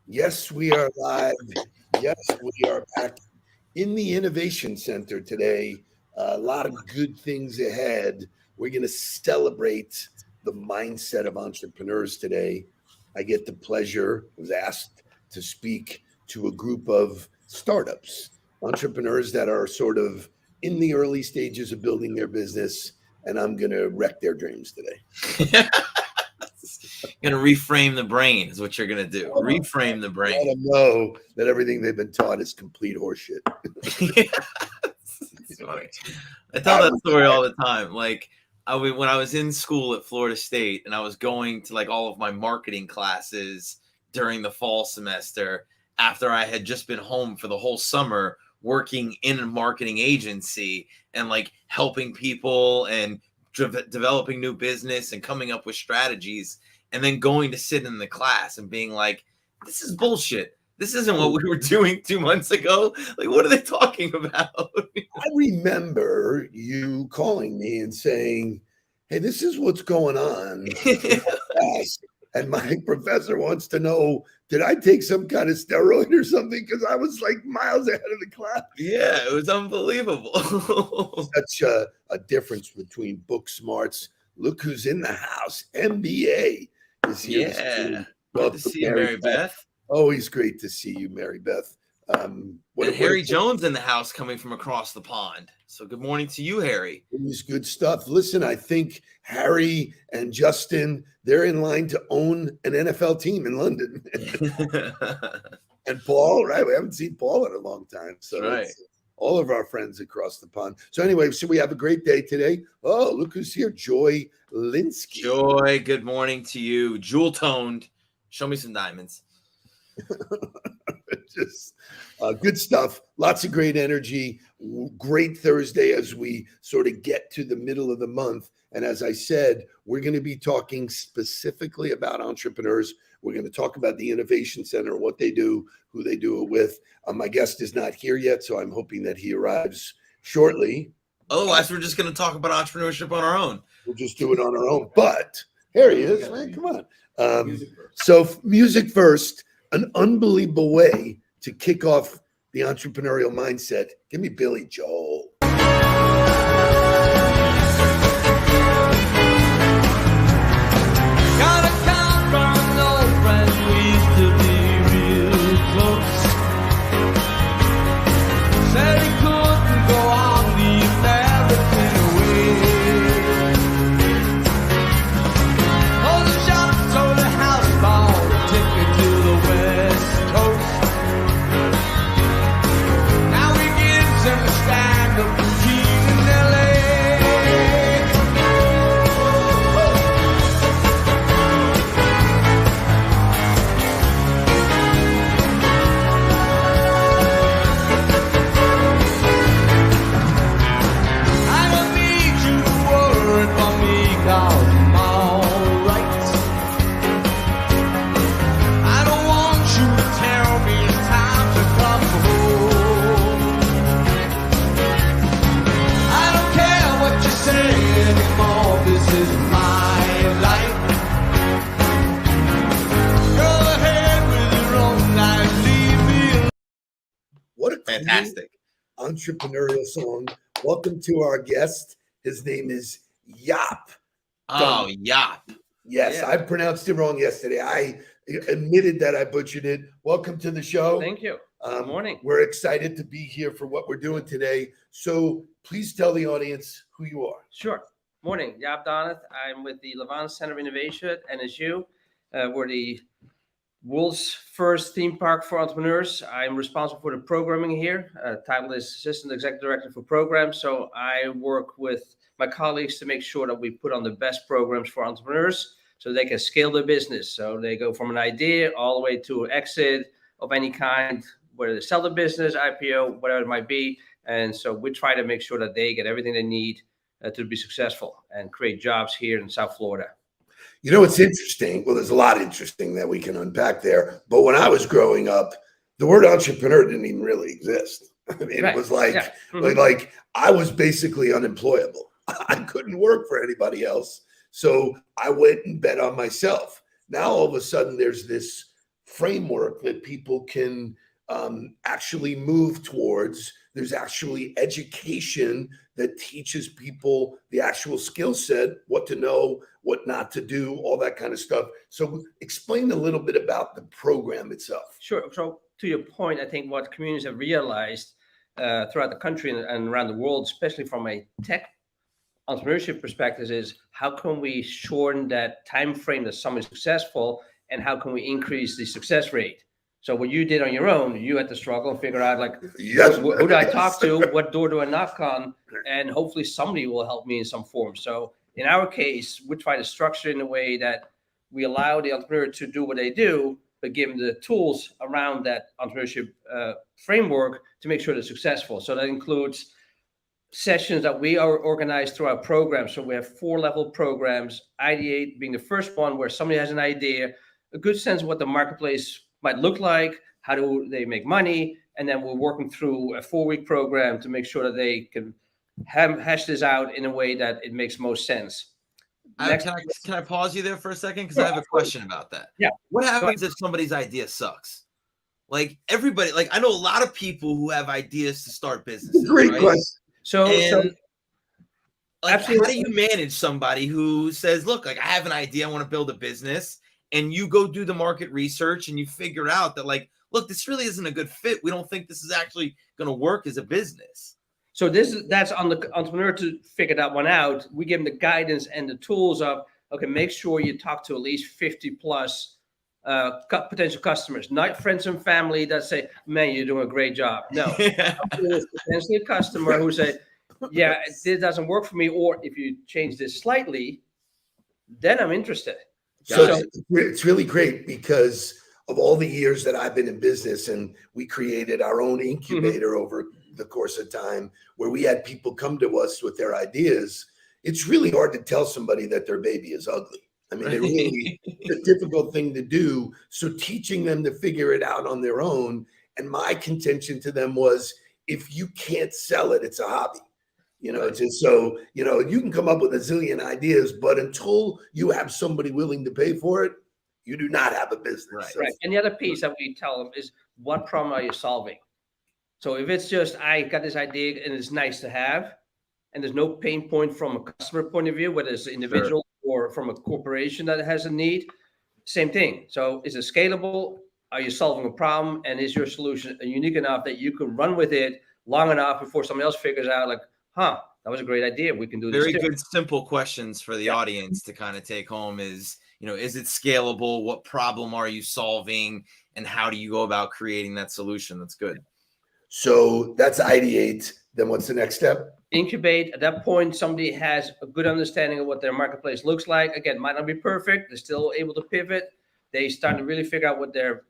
Yes, we are live. Yes, we are back in the Innovation Center today. A lot of good things ahead. We're going to celebrate the mindset of entrepreneurs today. I get the pleasure, was asked to speak to a group of startups, entrepreneurs that are sort of in the early stages of building their business, and I'm going to wreck their dreams today. Going to reframe the brain is what you're going to do. Reframe the brain. Let them know that everything they've been taught is complete horseshit. It's funny. I tell that story all the time. Like when I was in school at Florida State and I was going to like all of my marketing classes during the fall semester after I had just been home for the whole summer working in a marketing agency and like helping people and developing new business and coming up with strategies. And then going to sit in the class and being like, this is bullshit. This isn't what we were doing 2 months ago. Like, what are they talking about? I remember you calling me and saying, hey, this is what's going on in class. And my professor wants to know, did I take some kind of steroid or something? Because I was like miles ahead of the class. Yeah, it was unbelievable. Such a difference between book smarts. Look who's in the house. MBA is here. Yeah. Good to see you, Mary Beth. Always great to see you, Mary Beth. And Harry Jones in the house coming from across the pond. So good morning to you, Harry. It was good stuff. Listen, I think Harry and Justin, they're in line to own an NFL team in London. And Paul, right? We haven't seen Paul in a long time. So right. All of our friends across the pond. So anyway, so we have a great day today. Oh, look who's here. Joy Linsky. Joy, good morning to you. Jewel-toned. Show me some diamonds. Just good stuff. Lots of great energy. Great Thursday as we sort of get to the middle of the month. And as I said, we're going to be talking specifically about entrepreneurs. We're going to talk about the Innovation Center, what they do, who they do it with. My guest is not here yet, so I'm hoping that he arrives shortly. Otherwise, we're just going to talk about entrepreneurship on our own. We'll just do it on our own. But here he is, man. Come on. So music first, an unbelievable way to kick off the entrepreneurial mindset. Give me Billy Joel. Fantastic entrepreneurial song. Welcome to our guest. His name is Yop. Oh, Yop. Yes, yeah. I pronounced it wrong yesterday. I admitted that I butchered it. Welcome to the show. Thank you. Good morning. We're excited to be here for what we're doing today. So please tell the audience who you are. Sure. Morning. Yop Donath. I'm with the Levant Center of Innovation at NSU. We're the world's first theme park for entrepreneurs. I'm responsible for the programming here. Title is Assistant Executive Director for Programs. So I work with my colleagues to make sure that we put on the best programs for entrepreneurs so they can scale their business. So they go from an idea all the way to exit of any kind, whether they sell the business, IPO, whatever it might be. And so we try to make sure that they get everything they need to be successful and create jobs here in South Florida. You know, it's interesting. Well, there's a lot interesting that we can unpack there. But when I was growing up, the word entrepreneur didn't even really exist. I mean, Right. it was like, Yeah. like I was basically unemployable. I couldn't work for anybody else. So I went and bet on myself. Now, all of a sudden, there's this framework that people can actually move towards. There's actually education that teaches people the actual skill set, what to know, what not to do, all that kind of stuff. So explain a little bit about the program itself. Sure. So to your point, I think what communities have realized throughout the country and around the world, especially from a tech entrepreneurship perspective, is how can we shorten that time frame that someone is successful, and how can we increase the success rate? So what you did on your own, you had to struggle and figure out, like, Yes. who do I talk to? What door do I knock on? And hopefully somebody will help me in some form. So in our case, we try to structure it in a way that we allow the entrepreneur to do what they do, but give them the tools around that entrepreneurship framework to make sure they're successful. So that includes sessions that we are organized through our program. So we have 4-level programs, Ideate being the first one, where somebody has an idea, a good sense of what the marketplace might look like, how do they make money, and then we're working through a 4-week program to make sure that they can hash this out in a way that it makes most sense. Can I pause you there for a second? Because I have a question about that. Yeah. What happens if somebody's idea sucks? Like everybody, like I know a lot of people who have ideas to start businesses. Great right? question. So like, absolutely. how do you manage somebody who says, look, like I have an idea, I want to build a business, and you go do the market research and you figure out that, like, look, this really isn't a good fit. We don't think this is actually going to work as a business. So that's on the entrepreneur to figure that one out. We give them the guidance and the tools of, okay, make sure you talk to at least 50 plus potential customers, not friends and family that say, man, you're doing a great job. No, potentially a customer who say, yeah, this doesn't work for me. Or if you change this slightly, then I'm interested. So it's really great because of all the years that I've been in business, and we created our own incubator over the course of time where we had people come to us with their ideas. It's really hard to tell somebody that their baby is ugly. I mean, it really is a difficult thing to do. So teaching them to figure it out on their own. And my contention to them was, if you can't sell it, it's a hobby. You know, it's just so, you know, you can come up with a zillion ideas, but until you have somebody willing to pay for it, you do not have a business. Right. So, Right. And the other piece that we tell them is, what problem are you solving? So if it's just, I got this idea and it's nice to have, and there's no pain point from a customer point of view, whether it's an individual or from a corporation that has a need, same thing. So is it scalable? Are you solving a problem? And is your solution unique enough that you can run with it long enough before somebody else figures out, like, that was a great idea. We can do this. Very good, simple questions for the audience to kind of take home is, you know, is it scalable? What problem are you solving? And how do you go about creating that solution? That's good. So that's ideate. Then what's the next step? Incubate. At that point, somebody has a good understanding of what their marketplace looks like. Again, might not be perfect. They're still able to pivot. They start to really figure out what their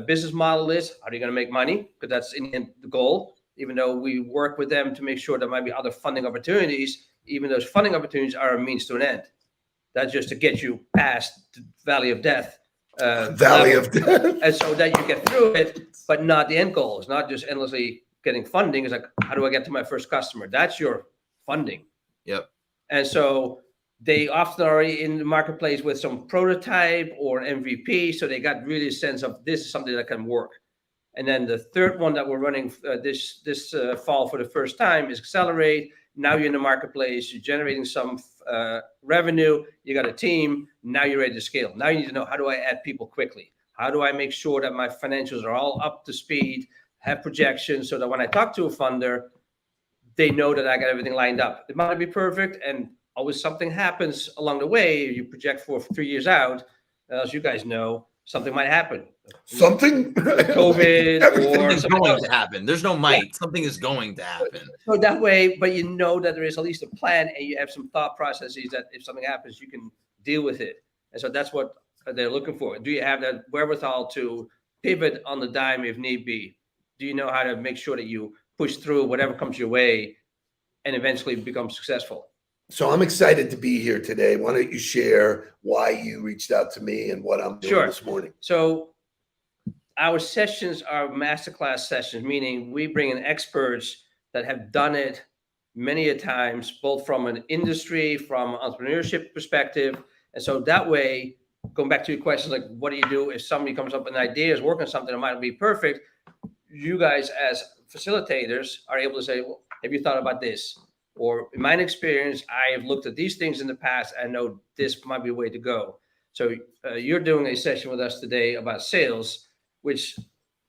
business model is. How are you going to make money? Because that's in the end the goal. Even though we work with them to make sure there might be other funding opportunities, even those funding opportunities are a means to an end. That's just to get you past the valley of death. Valley of death. And so that you get through it, but not the end goal. It's not just endlessly getting funding. It's like, how do I get to my first customer? That's your funding. Yep. And so they often are in the marketplace with some prototype or MVP. So they got really a sense of, this is something that can work. And then the third one that we're running this fall for the first time is Accelerate. Now you're in the marketplace, you're generating some revenue, you got a team, now you're ready to scale. Now you need to know, how do I add people quickly? How do I make sure that my financials are all up to speed, have projections, so that when I talk to a funder, they know that I got everything lined up. It might not be perfect, and always something happens along the way. You project for 3 years out, as you guys know, something might happen. Something? COVID or Something's going to happen. There's no might. Yeah. Something is going to happen. So that way, but you know that there is at least a plan, and you have some thought processes that if something happens, you can deal with it. And so that's what they're looking for. Do you have that wherewithal to pivot on the dime if need be? Do you know how to make sure that you push through whatever comes your way and eventually become successful? So I'm excited to be here today. Why don't you share why you reached out to me and what I'm doing Sure. this morning? So our sessions are masterclass sessions, meaning we bring in experts that have done it many a times, both from an industry, from entrepreneurship perspective. And so that way, going back to your questions, like what do you do if somebody comes up with an idea, is working on something that might not be perfect? You guys as facilitators are able to say, well, have you thought about this? Or in my experience, I have looked at these things in the past and know this might be a way to go. So you're doing a session with us today about sales, which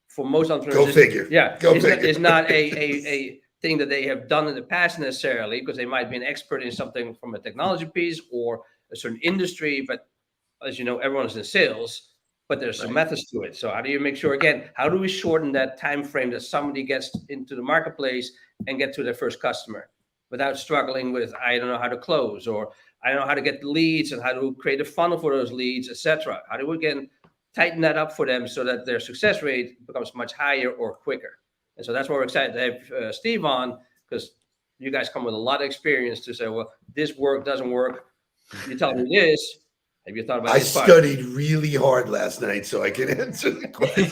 for most entrepreneurs, Go figure. Yeah, Go is figure. Is not a thing that they have done in the past necessarily, because they might be an expert in something from a technology piece or a certain industry. But as you know, everyone's in sales, but there's some methods to it. So how do you make sure, again, how do we shorten that time frame that somebody gets into the marketplace and get to their first customer without struggling with, I don't know how to close, or I don't know how to get the leads and how to create a funnel for those leads, etc. How do we again tighten that up for them so that their success rate becomes much higher or quicker? And so that's why we're excited to have Steve on, because you guys come with a lot of experience to say, well, this work doesn't work. You tell me this. Have you thought about I this part? studied really hard last night so I can answer the question.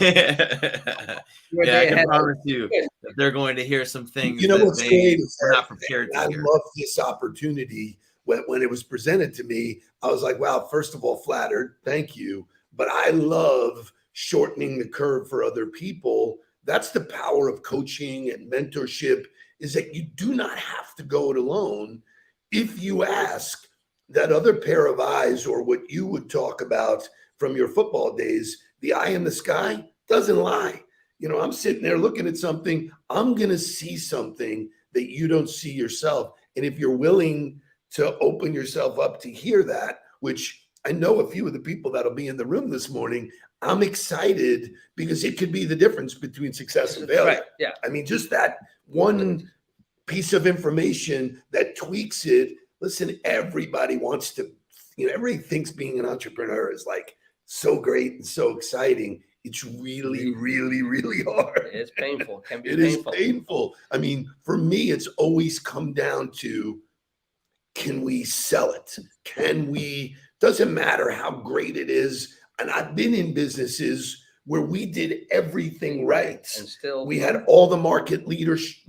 You're a Yeah, I day can ahead. promise you that they're going to hear some things You know that what's they great is were that not prepared I to hear. love this opportunity. When it was presented to me, I was like, wow, first of all, flattered. Thank you. But I love shortening the curve for other people. That's the power of coaching and mentorship, is that you do not have to go it alone. If you ask that other pair of eyes, or what you would talk about from your football days, the eye in the sky doesn't lie. You know, I'm sitting there looking at something, I'm going to see something that you don't see yourself. And if you're willing to open yourself up to hear that, which I know a few of the people that'll be in the room this morning, I'm excited because it could be the difference between success and failure. Right. Yeah. I mean, just that one piece of information that tweaks it. Listen, everybody wants to, everybody thinks being an entrepreneur is like so great and so exciting. It's really, really, really hard. It's painful. It can be It painful. is painful. I mean, for me, it's always come down to, can we sell it? Doesn't matter how great it is. And I've been in businesses where we did everything right. And still, We had all the market leaders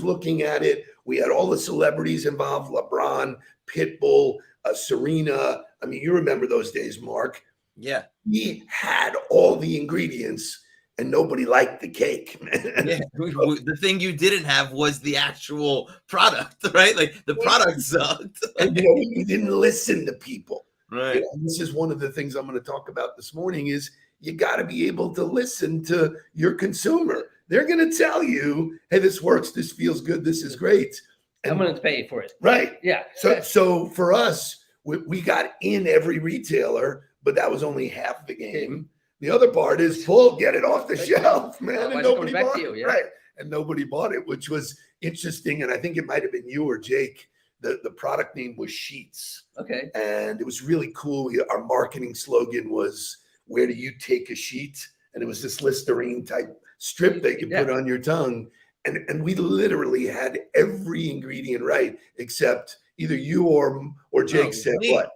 looking at it. We had all the celebrities involved, LeBron, Pitbull, Serena. I mean, you remember those days, Mark. Yeah. We had all the ingredients and nobody liked the cake, man. Yeah. The thing you didn't have was the actual product, right? Like the product sucked. And we didn't listen to people. Right. This is one of the things I'm going to talk about this morning is you got to be able to listen to your consumer. They're going to tell you, hey, this works. This feels good. This is great. And, I'm going to pay for it. Right. Yeah. So for us, we got in every retailer, but that was only half the game. The other part is get it off the shelf, man. And nobody bought it. Yeah. Right. And nobody bought it, which was interesting. And I think it might have been you or Jake. The product name was Sheets. Okay. And it was really cool. Our marketing slogan was, where do you take a sheet? And it was this Listerine type strip that you put on your tongue. And we literally had every ingredient right, except either you or Jake said what?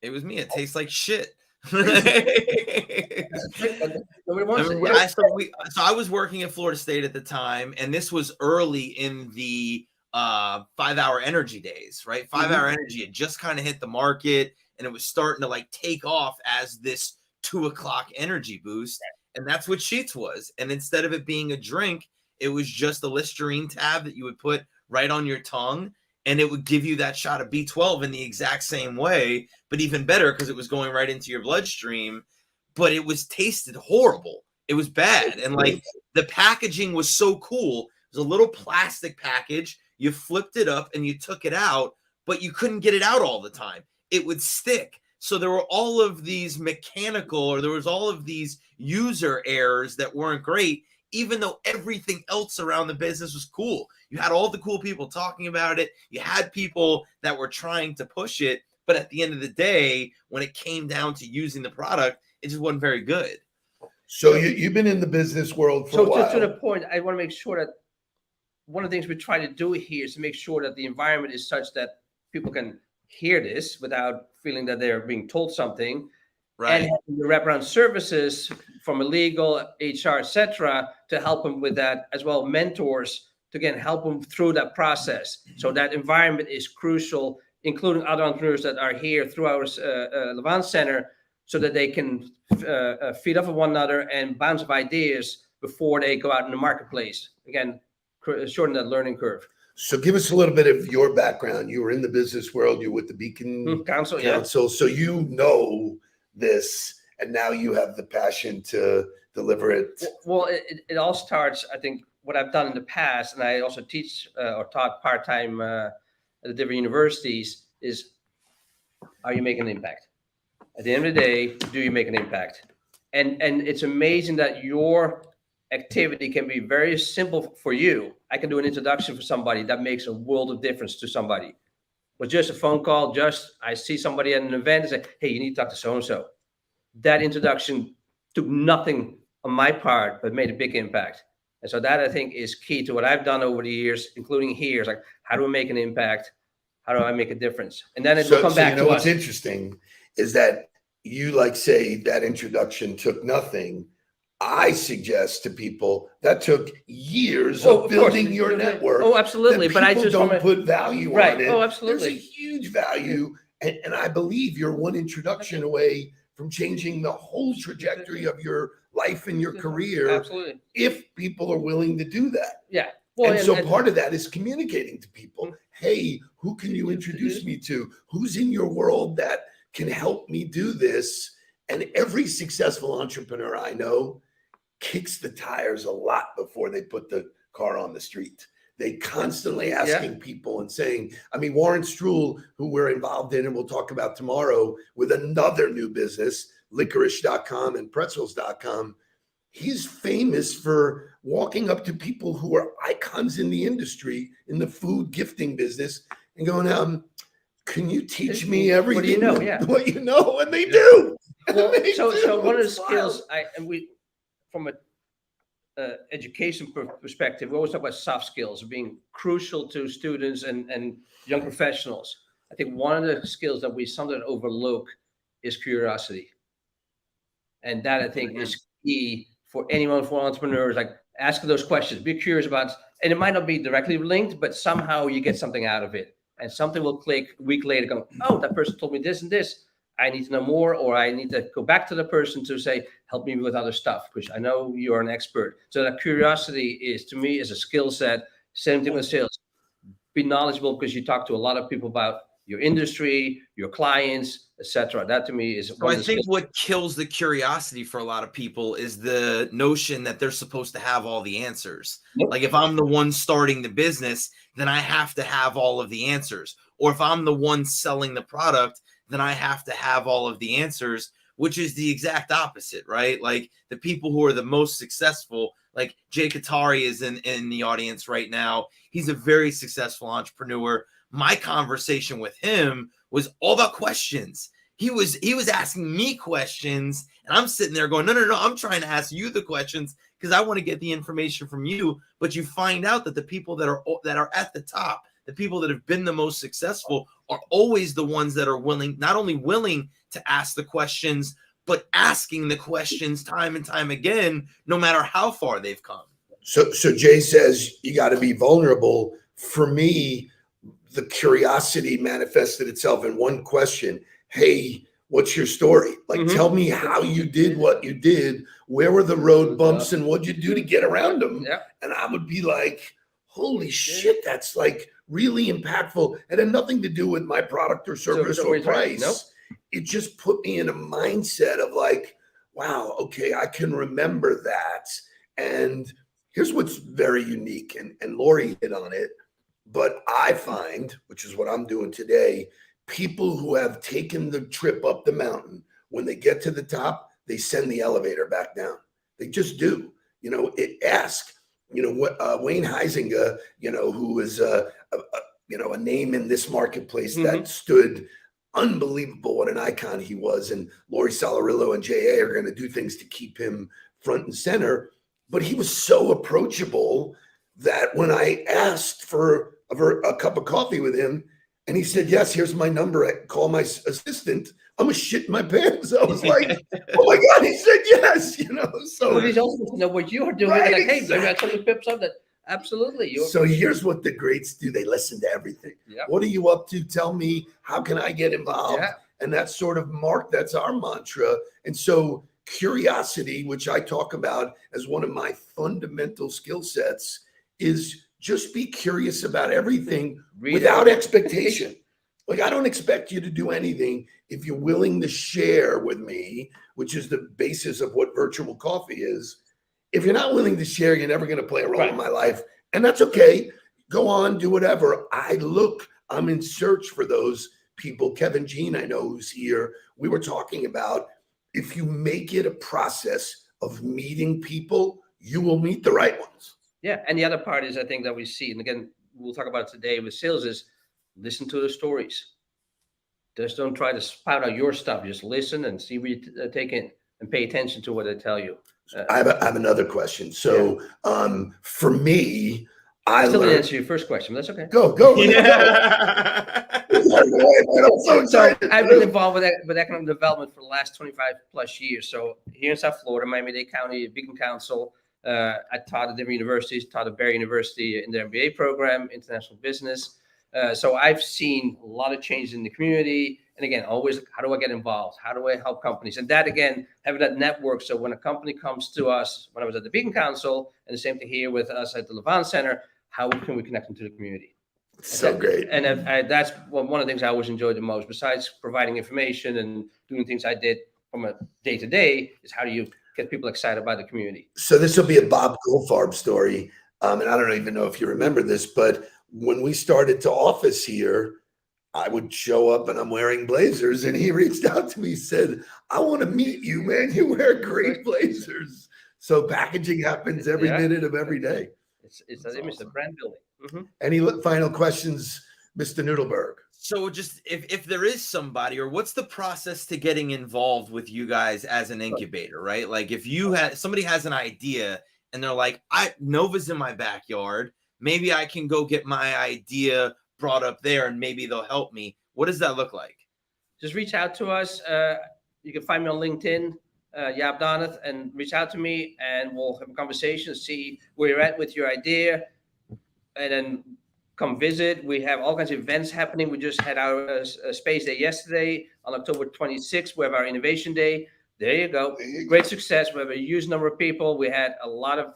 It was me. It tastes like shit. So I was working at Florida State at the time, and this was early in the 5-hour energy days, right? 5-hour energy had just kind of hit the market, and it was starting to like take off as this 2:00 energy boost. And that's what Sheets was. And instead of it being a drink, it was just a Listerine tab that you would put right on your tongue, and it would give you that shot of B12 in the exact same way, but even better because it was going right into your bloodstream. But it was tasted horrible. It was bad. And like the packaging was so cool. It was a little plastic package. You flipped it up and you took it out, but you couldn't get it out all the time. It would stick. So there were all of these mechanical, or there was all of these user errors that weren't great, even though everything else around the business was cool. You had all the cool people talking about it. You had people that were trying to push it. But at the end of the day, when it came down to using the product, it just wasn't very good. So you've been in the business world for a while. Just to the point, I want to make sure that one of the things we try to do here is to make sure that the environment is such that people can hear this without feeling that they're being told something, Right. and having the wraparound services from a legal, HR, etc., to help them with that, as well mentors to again help them through that process. So that environment is crucial, including other entrepreneurs that are here through our Levant Center, so that they can feed off of one another and bounce off ideas before they go out in the marketplace. Again, shorten that learning curve. So give us a little bit of your background. You were in the business world. You're with the Beacon Council, Council. So you know this, and now you have the passion to deliver it. Well, it all starts, I think, what I've done in the past, and I also teach or taught part-time at the different universities, is are you making an impact? At the end of the day, do you make an impact? And it's amazing that your activity can be very simple for you. I can do an introduction for somebody that makes a world of difference to somebody. With just a phone call, I see somebody at an event and say, hey, you need to talk to so-and-so. That introduction took nothing on my part, but made a big impact. And so that, I think, is key to what I've done over the years, including here. It's like, how do I make an impact? How do I make a difference? And then it will come back to us. What's interesting is that you say that introduction took nothing. I suggest to people that took years of building your network. Oh, absolutely. But I just don't put value on it. Oh, absolutely. There's a huge value. And I believe you're one introduction away from changing the whole trajectory of your life and your career. Absolutely. If people are willing to do that. Yeah. Well, and part of that is communicating to people. Hey, who can you introduce me to? Who's in your world that can help me do this? And every successful entrepreneur I know kicks the tires a lot before they put the car on the street. They constantly asking people and saying, Warren Struhl, who we're involved in and we'll talk about tomorrow with another new business, licorice.com and pretzels.com. He's famous for walking up to people who are icons in the industry, in the food gifting business, and going, can you teach me everything? What you know? And they do. Well, so one of the skills from a education perspective, we always talk about soft skills being crucial to students and young professionals. I think one of the skills that we sometimes overlook is curiosity. And that, I think, is key for anyone, for entrepreneurs. Ask those questions, be curious about, and it might not be directly linked, but somehow you get something out of it. And something will click a week later, go, oh, that person told me this and this. I need to know more, or I need to go back to the person to say, help me with other stuff, because I know you're an expert. So that curiosity is, to me, is a skill set. Same thing with sales. Be knowledgeable, because you talk to a lot of people about your industry, your clients, etc. That, to me, is one of the skills. What kills the curiosity for a lot of people is the notion that they're supposed to have all the answers. Yep. Like if I'm the one starting the business, then I have to have all of the answers. Or if I'm the one selling the product, then I have to have all of the answers, which is the exact opposite, right? Like the people who are the most successful, like Jay Katari is in the audience right now. He's a very successful entrepreneur. My conversation with him was all about questions. He was asking me questions, and I'm sitting there going, no, I'm trying to ask you the questions because I want to get the information from you. But you find out that the people that are at the top, the people that have been the most successful, are always the ones that are not only willing to ask the questions, but asking the questions time and time again, no matter how far they've come. So Jay says you got to be vulnerable. For me, the curiosity manifested itself in one question. Hey, what's your story? Tell me how you did what you did. Where were the road bumps and what'd you do to get around them? Yeah. And I would be like, holy shit, that's really impactful. It had nothing to do with my product or service or price. Nope. It just put me in a mindset of wow, okay, I can remember that. And here's what's very unique, and Lori hit on it, but I find, which is what I'm doing today, people who have taken the trip up the mountain, when they get to the top, they send the elevator back down. They just do. Wayne Huizinga, who is a name in this marketplace that stood unbelievable. What an icon he was. And Lori Salarillo and JA are going to do things to keep him front and center. But he was so approachable that when I asked for a cup of coffee with him, And he said, yes, here's my number. I call my assistant. I'm going to shit my pants. I was like, oh my God, he said yes, So Well, he's also to know what you're doing. Right, Like, hey, exactly. maybe I told you pips up that. Absolutely. So here's what the greats do. They listen to everything. Yep. What are you up to? Tell me, how can I get involved? Yeah. And that's sort of that's our mantra. And so curiosity, which I talk about as one of my fundamental skill sets, is just be curious about everything without expectation. Like, I don't expect you to do anything if you're willing to share with me, which is the basis of what virtual coffee is. If you're not willing to share, you're never going to play a role in my life. And that's okay. Go on, do whatever. I'm in search for those people. Kevin Jean, I know, who's here. We were talking about, if you make it a process of meeting people, you will meet the right ones. Yeah. And the other part is, I think that we see, and again, we'll talk about it today with sales, is listen to the stories. Just don't try to spout out your stuff. Just listen and see what you take in and pay attention to what they tell you. I have another question. So for me, I still didn't answer your first question, but that's okay. Go. Yeah. So I've been involved with economic development for the last 25 plus years. So here in South Florida, Miami-Dade County, Beacon Council, I taught at different universities, taught at Barry University in their MBA program, international business. So I've seen a lot of changes in the community. And again, always, how do I get involved? How do I help companies? And that, again, having that network. So when a company comes to us, when I was at the Beacon Council, and the same thing here with us at the Levant Center, how can we connect them to the community? Great. And that's one of the things I always enjoyed the most, besides providing information and doing things I did from a day-to-day, is how do you get people excited about the community? So this will be a Bob Goldfarb story. And I don't even know if you remember this, but when we started to office here, I would show up and I'm wearing blazers, and he reached out to me, said, I want to meet you, man. You wear great blazers. So packaging happens every minute of every day. It's an image of brand building. Mm-hmm. Any final questions, Mr. Nudelberg? So just if there is somebody, or what's the process to getting involved with you guys as an incubator, right? Like, if somebody has an idea and they're like, Nova's in my backyard, maybe I can go get my idea brought up there and maybe they'll help me. What does that look like? Just reach out to us. You can find me on LinkedIn, Jaap Doneth, and reach out to me, and we'll have a conversation, see where you're at with your idea, and then come visit. We have all kinds of events happening. We just had our Space Day yesterday on October 26th. We have our Innovation Day. There you go. Great success. We have a huge number of people. We had a lot of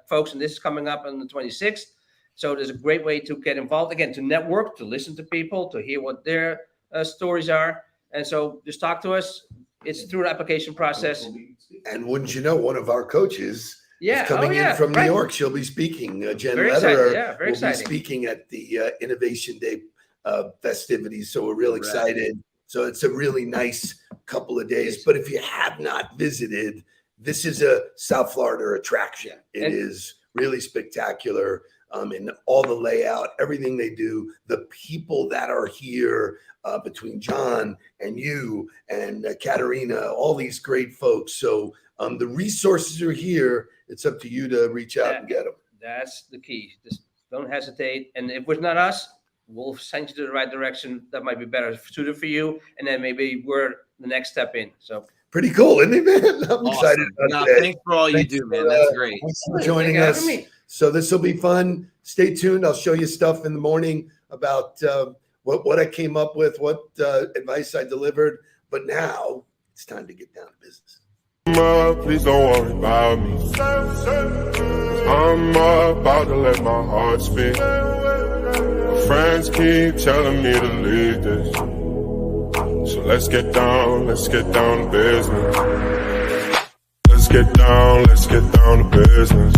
folks, and this is coming up on the 26th. So there's a great way to get involved, again, to network, to listen to people, to hear what their stories are. And so just talk to us. It's through the application process. And wouldn't you know, one of our coaches is coming in from New York. She'll be speaking. Jen Lederer will be speaking at the Innovation Day festivities. So we're real excited. So it's a really nice couple of days. But if you have not visited, this is a South Florida attraction. It is really spectacular. In all the layout, everything they do, the people that are here, between John and you and Katerina, all these great folks. So the resources are here. It's up to you to reach out and get them. That's the key. Just don't hesitate. And if it's not us, we'll send you to the right direction that might be better suited for you. And then maybe we're the next step in. So pretty cool, isn't it, man? I'm excited about that. Thanks for all you do, man. That's great. Thanks for joining us. So this will be fun. Stay tuned. I'll show you stuff in the morning about what I came up with, what advice I delivered. But now it's time to get down to business. Please don't worry about me. I'm about to let my heart speak. My friends keep telling me to leave this. So let's get down to business. Let's get down to business.